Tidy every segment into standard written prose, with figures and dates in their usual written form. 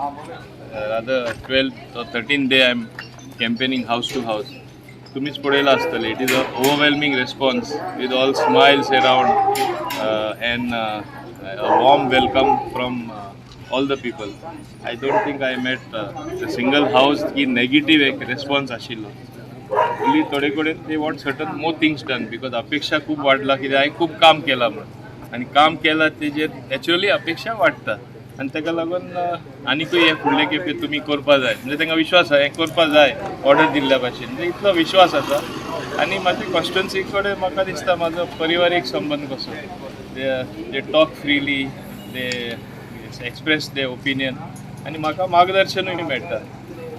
rather 12th or 13th day I'm campaigning house to house. तुम्हीच पळयला आसतले. It is a overwhelming response with all smiles around and a warm welcome from all the people. I don't think I met a single house की negative एक response आशिल्लो. Only थोडे कडेन they want certain more things done because अपेक्षा खूप वाढला की हांवें खूप काम केलां म्हणून आनी काम केलां तेजेर नॅचरली अपेक्षा वाडटा आनी ताका लागून आनीकूय हे फुडले खेपे तुमी करपा जाय म्हणजे तांकां विश्वास आसा हें करपा जाय ऑर्डर दिल्ल्या भाशेन म्हणजे इतलो विश्वास आसा आनी म्हाजे कॉन्स्टिट्युएन्सी कडेन म्हाका दिसता म्हाजो परिवारीक संबंद कसो they talk freely they express they opinion आनी म्हाका मार्गदर्शनूय मेळटा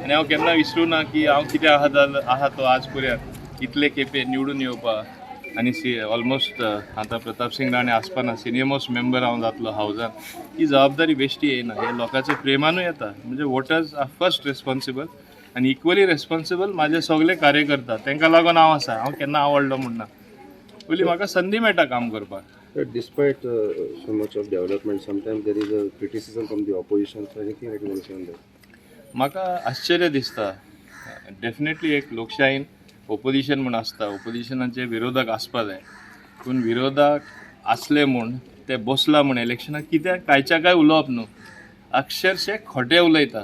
आनी हांव केन्ना विसरूं ना की हांव कितें आहा तो आज पर्यंत इतले खेपे निवडून येवपाक आनी ऑलमोस्ट आतां प्रताप सिंग राणे आसपाना सिनियर मोस्ट मेंबर हांव जातलो हावजान ही जबाबदारी बेश्टी येयना हे लोकांच्या प्रेमानूय येता म्हणजे वोटर्स आर फर्स्ट रेस्पॉन्सिबल आनी इक्वली रेस्पॉन्सिबल म्हाजे सगळे कार्यकर्ता तांकां लागून हांव आसा हांव केन्ना आवडलो म्हणना पयलीं म्हाका संदी मेळटा काम करपाक. Despite so much of development, sometimes there is a criticism from the opposition. So anything that you want to say on that? म्हाका आश्चर्य दिसता डेफिनेटली एक लोकशायेन ओपोजिशन म्हूण आसता ओपोजिशनाचे विरोधक आसपा जाय पूण विरोधक आसले म्हूण ते बसला म्हूण इलेक्शनाक कित्याक कांयच्या काय उलोवप न्हू अक्षरशे खोटे उलयता.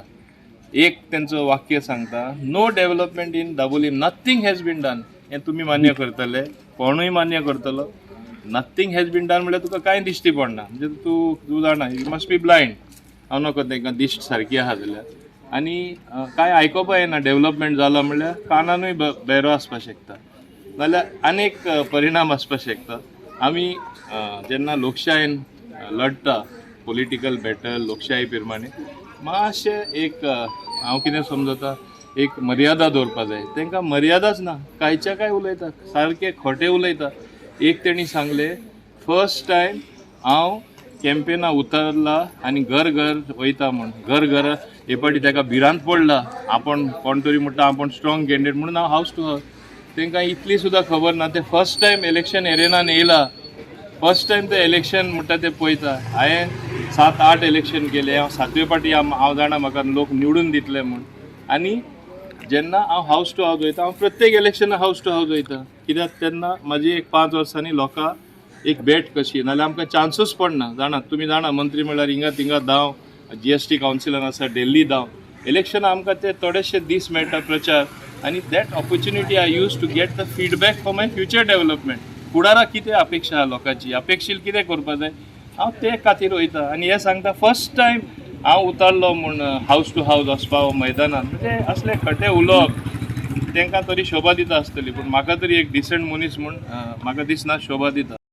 एक तेंचो वाक्य सांगता no development in Dabolim nothing has been done हें तुमी मान्य करतले कोणूय मान्य करतलो. नथींग हॅज बीन डन म्हळ्यार तुका कांय दिश्टी पडना म्हणजे तूं जाणा यू मस्ट बी ब्लायंड हांव नकळो तांकां दिश्ट सारकी आहा जाल्यार आनी कांय आयकोपा येना डेव्हलपमेंट जालो म्हणल्यार कानानूय बेरो आसपाक शकता नाल्यार आनीक परिणाम आसपाक शकता. आमी जेन्ना लोकशायेन लढटा पॉलिटिकल बॅटल लोकशाये प्रमाणे मातशें एक हांव कितें समजता एक मर्यादा दवरपा जाय तांकां मर्यादाच ना कांयच्या काय उलयता सारके खोटे उलयता. एक तेणी सांगले फर्स्ट टायम हांव कॅम्पेना उतरला आनी घर घर वयता म्हूण घर घर हे फावटी ताका भिरांत पडला आपण कोण तरी म्हणटा आपण स्ट्रॉंग कॅन्डिडेट म्हणून हांव हावस टू हावस तांकां इतली सुद्दां खबर ना ते फर्स्ट टायम इलेक्शन एरेनान येयला फर्स्ट टायम ते इलेक्शन म्हणटा ते पळयता. हांवें 7-8 इलेक्शन केले हांव 7वे फावटी हांव जाणा म्हाका लोक निवडून दितले म्हूण आनी जेन्ना हांव हावस टू हावस वयता हांव प्रत्येक इलेक्शनाक हावस टू हावस वयता कित्याक तेन्ना म्हाजी एक 5 वर्सांनी लोकां एक बॅट कशी नाल्यार आमकां चान्सूच पडना जाणा तुमी जाणा मंत्री म्हणल्यार हिंगा थिंगा धांव GST कावन्सिलान आसा दिल्ली धांव इलेक्शन आमकां ते थोडेशे दीस मेळटा प्रचार आनी that opportunity I use to get the feedback for my future development फुडाराक कितें अपेक्षा आहा लोकांची अपेक्षील कितें करपा जाय हांव ते खातीर वयता आनी हे सांगता फर्स्ट टायम हांव उतारलो म्हूण हावस टू हावस वचपा मैदानान म्हणजे असले खटे उलोवप तांकां तरी शोभा दिता आसतली पूण म्हाका तरी एक डिसंट मनीस म्हूण म्हाका दिसना शोभा दिता.